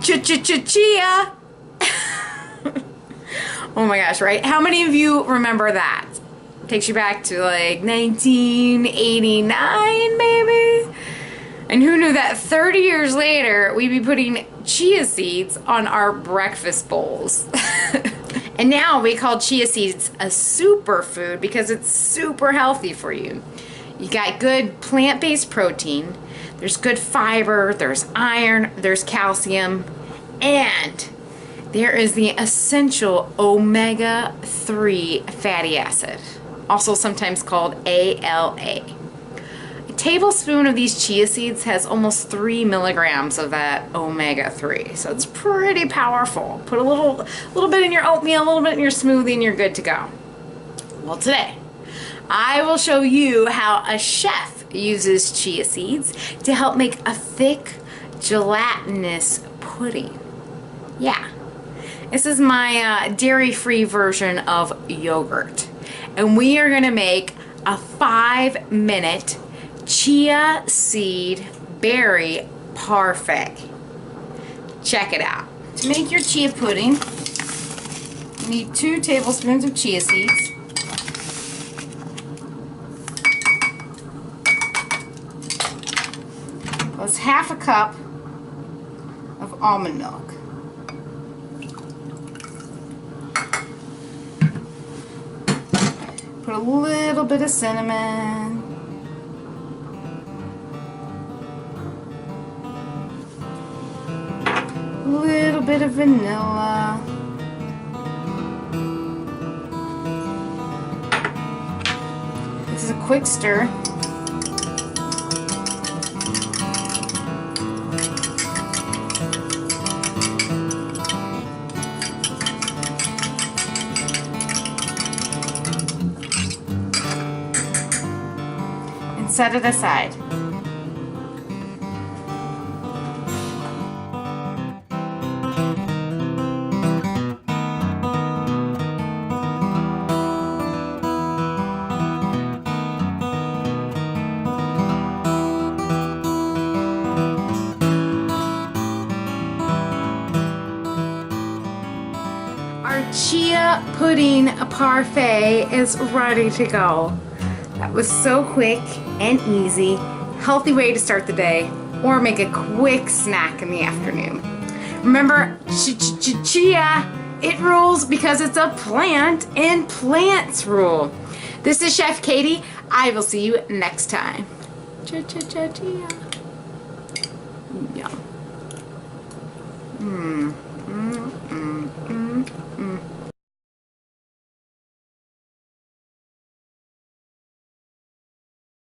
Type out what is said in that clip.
Chia. Oh my gosh, right? How many of you remember that? Takes you back to like 1989 maybe? And who knew that 30 years later we'd be putting chia seeds on our breakfast bowls? And now we call chia seeds a superfood because it's super healthy for you. You got good plant-based protein, there's good fiber, there's iron, there's calcium, and there is the essential omega-3 fatty acid, also sometimes called ALA. A tablespoon of these chia seeds has almost 3 milligrams of that omega-3, so it's pretty powerful. Put a little bit in your oatmeal, a little bit in your smoothie, and you're good to go. Well, today I will show you how a chef uses chia seeds to help make a thick, gelatinous pudding. Yeah, this is my dairy-free version of yogurt, and we are going to make a 5-minute chia seed berry parfait. Check it out. To make your chia pudding, you need 2 tablespoons of chia seeds, plus half a cup of almond milk. Put a little bit of cinnamon. A little bit of vanilla. This is a quick stir. Set it aside. Our chia pudding parfait is ready to go. That was so quick and easy, healthy way to start the day, or make a quick snack in the afternoon. Remember, chia, it rules because it's a plant and plants rule. This is Chef Katie. I will see you next time. Chia. Yum.